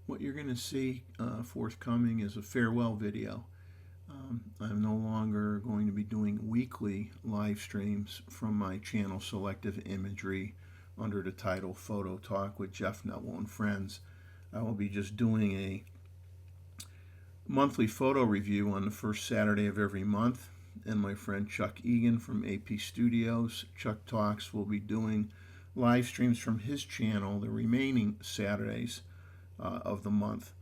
What you're going to see forthcoming is a farewell video. I'm no longer going to be doing weekly live streams from my channel Selective Imagery under the title Photo Talk with Jeff Neville and Friends. I will be just doing a monthly photo review on the first Saturday of every month, and my friend Chuck Eggan from AP Studios, Chuck Talks, will be doing live streams from his channel the remaining Saturdays of the month.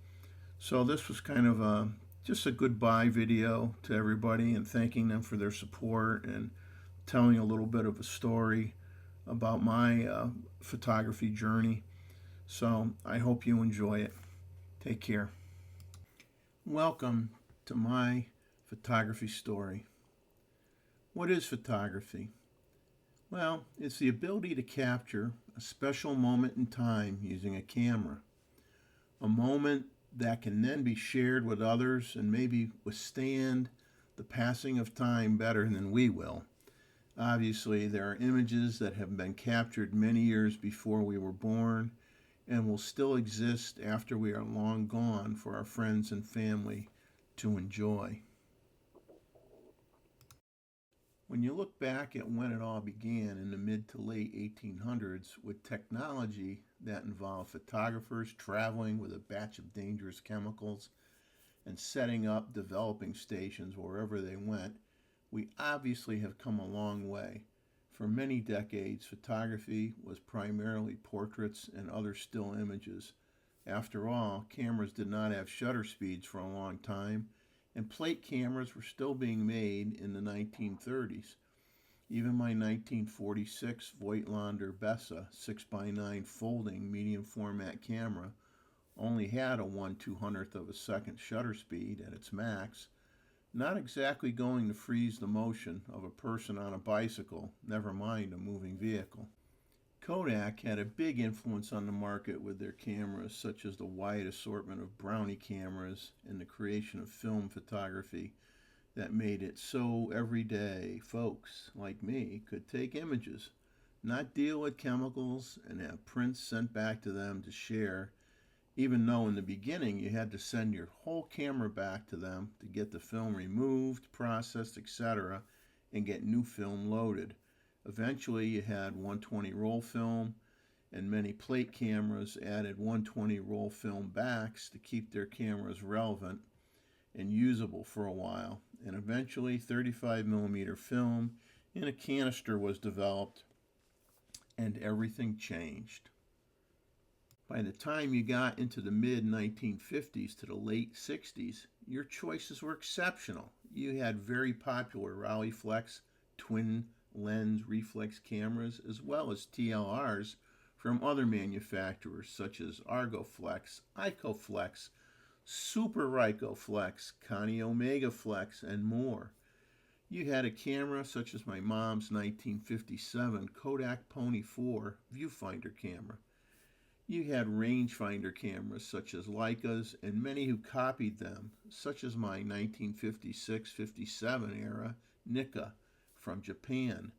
So this was kind of just a goodbye video to everybody and thanking them for their support and telling a little bit of a story about my photography journey. So I hope you enjoy it. Take care. Welcome to my photography story. What is photography? Well, it's the ability to capture a special moment in time using a camera. A moment that can then be shared with others and maybe withstand the passing of time better than we will. Obviously, there are images that have been captured many years before we were born and will still exist after we are long gone for our friends and family to enjoy. When you look back at when it all began in the mid to late 1800s with technology that involved photographers traveling with a batch of dangerous chemicals and setting up developing stations wherever they went, we obviously have come a long way. For many decades, photography was primarily portraits and other still images. After all, cameras did not have shutter speeds for a long time, and plate cameras were still being made in the 1930s. Even my 1946 Voigtlander Bessa 6x9 folding medium format camera only had a 1/200th of a second shutter speed at its max, not exactly going to freeze the motion of a person on a bicycle, never mind a moving vehicle. Kodak had a big influence on the market with their cameras, such as the wide assortment of Brownie cameras and the creation of film photography that made it so everyday folks like me could take images, not deal with chemicals, and have prints sent back to them to share, even though in the beginning you had to send your whole camera back to them to get the film removed, processed, etc., and get new film loaded. Eventually you had 120 roll film, and many plate cameras added 120 roll film backs to keep their cameras relevant and usable for a while. And eventually 35mm film in a canister was developed, and everything changed. By the time you got into the mid-1950s to the late 60s, your choices were exceptional. You had very popular Rolleiflex twin lens reflex cameras, as well as TLRs from other manufacturers such as Argoflex, Icoflex, Super Rycoflex, Connie Omega Flex, and more. You had a camera such as my mom's 1957 Kodak Pony 4 viewfinder camera. You had rangefinder cameras such as Leicas and many who copied them, such as my 1956-57 era Nikon from Japan.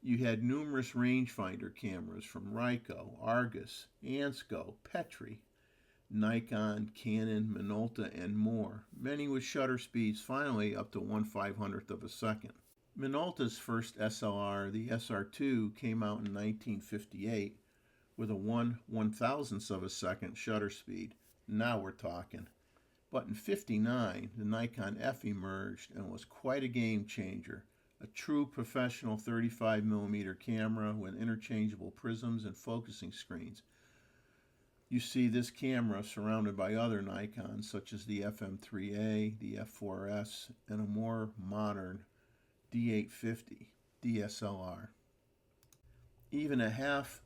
You had numerous rangefinder cameras from Ricoh, Argus, Ansco, Petri, Nikon, Canon, Minolta, and more, many with shutter speeds finally up to 1/500th of a second. Minolta's first SLR, the SR2, came out in 1958 with a 1/1000th of a second shutter speed. Now we're talking. But in '59, the Nikon F emerged and was quite a game changer. A true professional 35mm camera with interchangeable prisms and focusing screens. You see this camera surrounded by other Nikons such as the FM3A, the F4S, and a more modern D850 DSLR. Even a half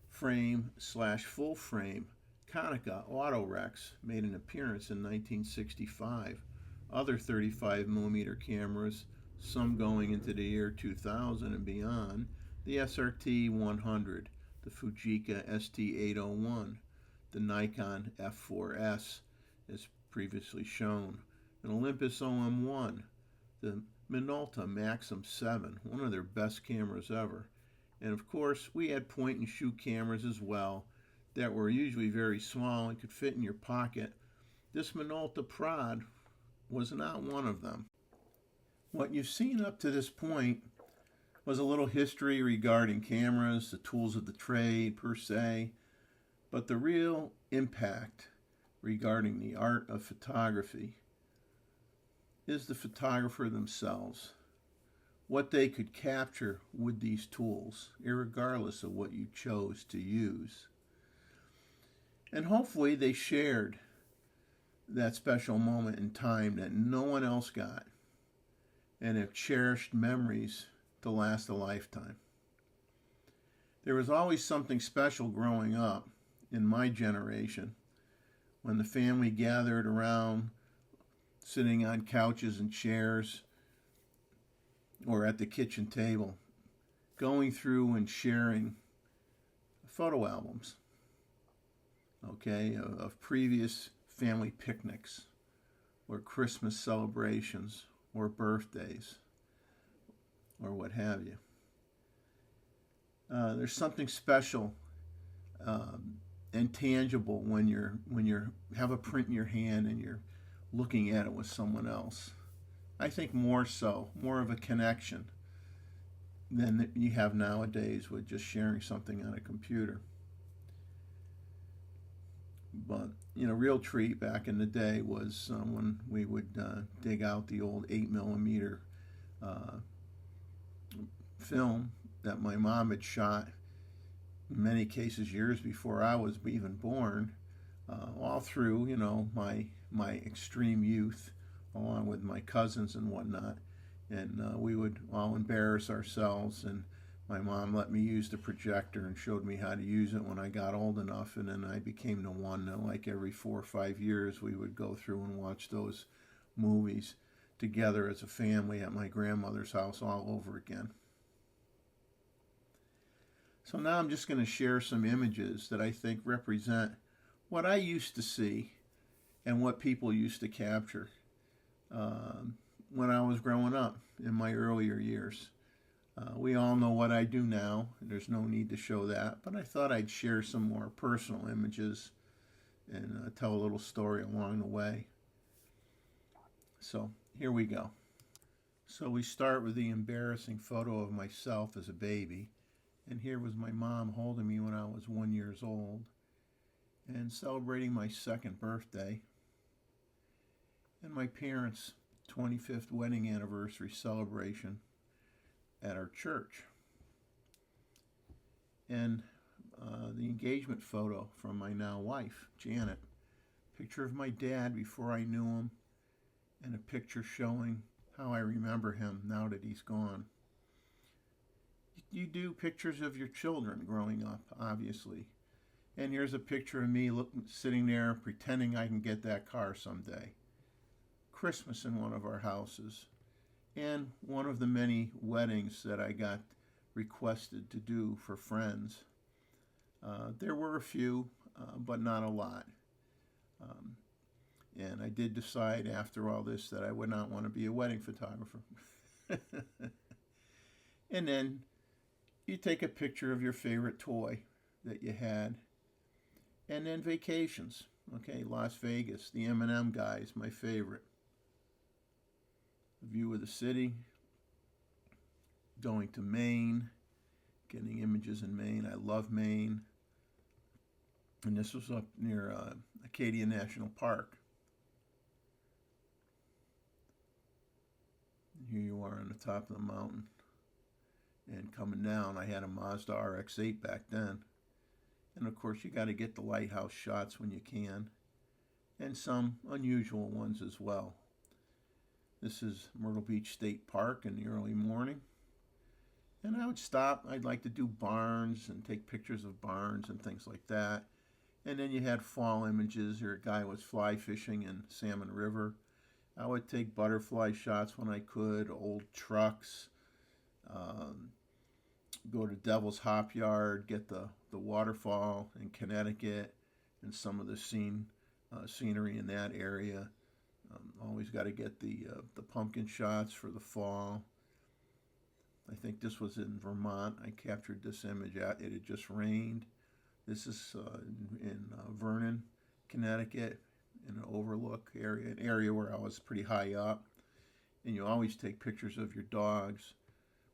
frame / full frame Konica Autorex made an appearance in 1965. Other 35mm cameras, some going into the year 2000 and beyond, the SRT 100, the Fujica ST801, the Nikon F4S, as previously shown, an Olympus OM1, the Minolta Maxim 7, one of their best cameras ever. And of course, we had point and shoot cameras as well that were usually very small and could fit in your pocket, this Minolta Prod was not one of them. What you've seen up to this point was a little history regarding cameras, the tools of the trade per se, but the real impact regarding the art of photography is the photographer themselves, what they could capture with these tools, irregardless of what you chose to use. And hopefully they shared that special moment in time that no one else got, and have cherished memories to last a lifetime. There was always something special growing up in my generation when the family gathered around, sitting on couches and chairs or at the kitchen table, going through and sharing photo albums, okay, of previous family picnics or Christmas celebrations or birthdays or what have you. There's something special and tangible when you have a print in your hand and you're looking at it with someone else. I think more of a connection than you have nowadays with just sharing something on a computer. But, real treat back in the day was when we would dig out the old 8mm film that my mom had shot, in many cases years before I was even born, all through, my extreme youth, along with my cousins and whatnot. And we would all embarrass ourselves, and my mom let me use the projector and showed me how to use it when I got old enough, and then I became the one that, like, every 4 or 5 years we would go through and watch those movies together as a family at my grandmother's house all over again. So now I'm just going to share some images that I think represent what I used to see and what people used to capture when I was growing up in my earlier years. We all know what I do now. There's no need to show that, but I thought I'd share some more personal images and tell a little story along the way. So here we go. So we start with the embarrassing photo of myself as a baby. And here was my mom holding me when I was 1 year old and celebrating my 2nd birthday and my parents' 25th wedding anniversary celebration at our church. And the engagement photo from my now wife, Janet. Picture of my dad before I knew him, and a picture showing how I remember him now that he's gone. You do pictures of your children growing up, obviously. And here's a picture of me sitting there pretending I can get that car someday. Christmas in one of our houses. And one of the many weddings that I got requested to do for friends. There were a few, but not a lot. And I did decide after all this that I would not want to be a wedding photographer. And then you take a picture of your favorite toy that you had. And then vacations. Okay, Las Vegas, the M&M guy is my favorite. A view of the city. Going to Maine. Getting images in Maine. I love Maine. And this was up near Acadia National Park. Here you are on the top of the mountain. And coming down, I had a Mazda RX-8 back then. And of course, you got to get the lighthouse shots when you can. And some unusual ones as well. This is Myrtle Beach State Park in the early morning. And I would stop. I'd like to do barns and take pictures of barns and things like that. And then you had fall images. Or a guy was fly fishing in Salmon River. I would take butterfly shots when I could, old trucks. Go to Devil's Hop Yard, get the waterfall in Connecticut and some of the scenery in that area. Always got to get the pumpkin shots for the fall. I think this was in Vermont. I captured this image. It had just rained. This is in Vernon, Connecticut, in an overlook area, an area where I was pretty high up. And you always take pictures of your dogs,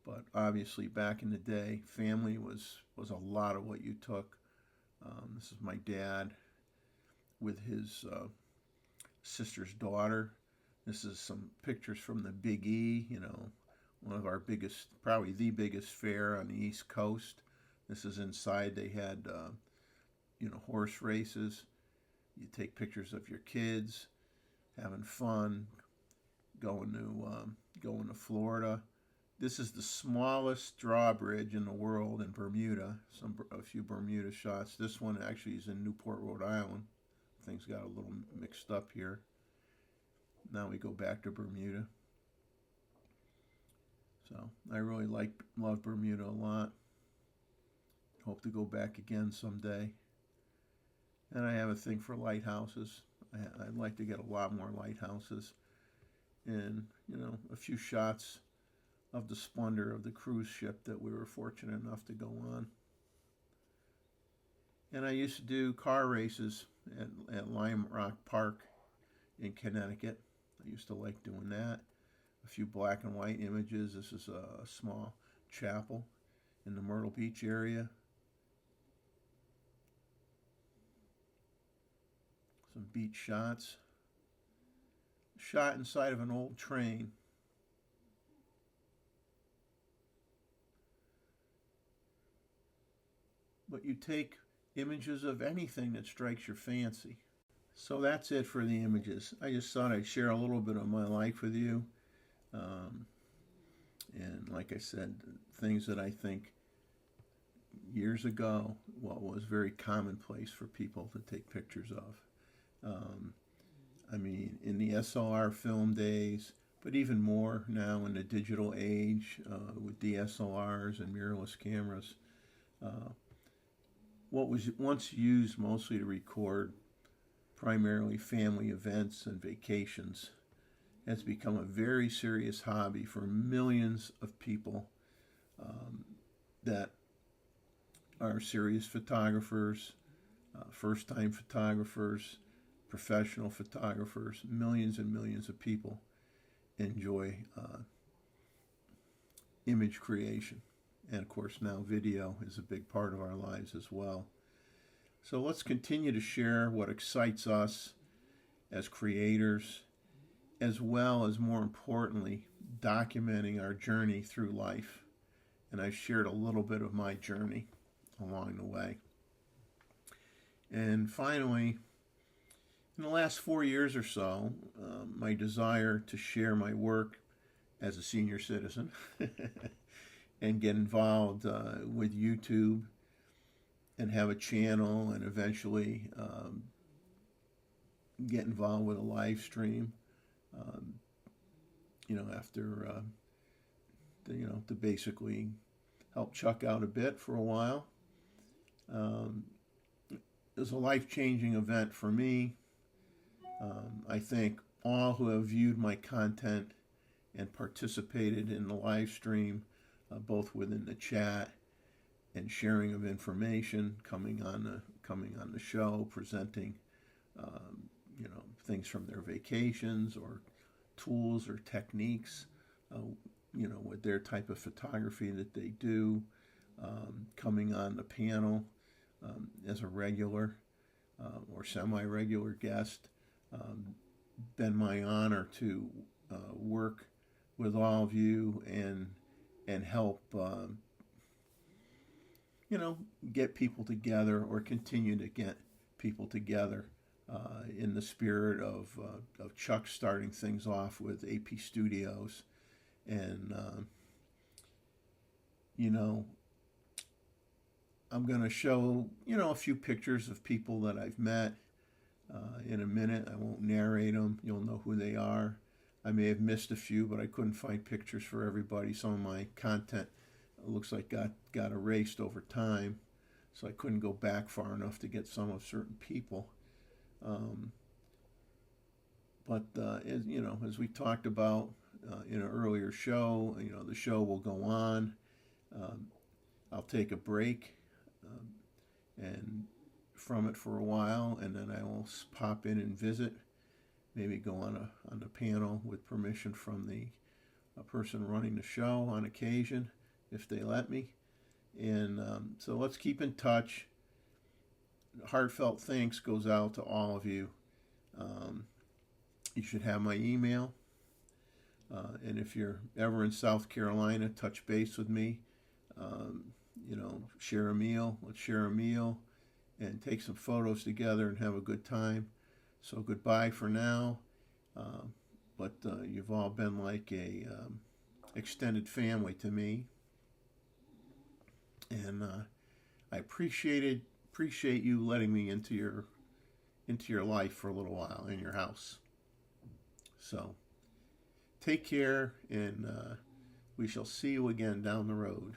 but obviously back in the day, family was a lot of what you took. This is my dad with his sister's daughter. This is some pictures from the Big E, you know, one of our biggest, probably the biggest fair on the East Coast. This is inside. They had, you know, horse races. You take pictures of your kids having fun, going to Florida. This is the smallest drawbridge in the world in Bermuda. A few Bermuda shots. This one actually is in Newport, Rhode Island. Things got a little mixed up here. Now we go back to Bermuda. So I really love Bermuda a lot. Hope to go back again someday. And I have a thing for lighthouses. I'd like to get a lot more lighthouses. And, you know, a few shots of the splendor of the cruise ship that we were fortunate enough to go on. And I used to do car races at Lime Rock Park in Connecticut. I used to like doing that. A few black and white images. This is a small chapel in the Myrtle Beach area. Some beach shots. Shot inside of an old train. But you take images of anything that strikes your fancy. So that's it for the images. I just thought I'd share a little bit of my life with you. And like I said, things that I think years ago, was very commonplace for people to take pictures of. I mean, in the SLR film days, but even more now in the digital age with DSLRs and mirrorless cameras. What was once used mostly to record primarily family events and vacations has become a very serious hobby for millions of people that are serious photographers, first-time photographers, professional photographers. Millions and millions of people enjoy image creation. And of course now video is a big part of our lives as well. So let's continue to share what excites us as creators, as well as, more importantly, documenting our journey through life. And I've shared a little bit of my journey along the way. And finally, in the last 4 years or so, my desire to share my work as a senior citizen and get involved with YouTube and have a channel and eventually get involved with a live stream, you know, after, to basically help Chuck out a bit for a while. It was a life-changing event for me. I think all who have viewed my content and participated in the live stream, both within the chat and sharing of information, coming on the show, presenting, things from their vacations or tools or techniques, with their type of photography that they do, coming on the panel as a regular or semi-regular guest. Been my honor to work with all of you and help get people together, or continue to get people together in the spirit of Chuck starting things off with AP Studios. And I'm going to show a few pictures of people that I've met in a minute. I won't narrate them. You'll know who they are. I may have missed a few, but I couldn't find pictures for everybody. Some of my content looks like got erased over time, so I couldn't go back far enough to get some of certain people. But as we talked about in an earlier show, the show will go on. I'll take a break, and from it for a while, and then I will pop in and visit, maybe go on the panel with permission from the person running the show on occasion, if they let me. And so let's keep in touch. Heartfelt thanks goes out to all of you. You should have my email. And if you're ever in South Carolina, touch base with me. Share a meal. Let's share a meal and take some photos together and have a good time. So goodbye for now. But you've all been like a extended family to me. And I appreciate you letting me into your life for a little while in your house. So take care, and we shall see you again down the road.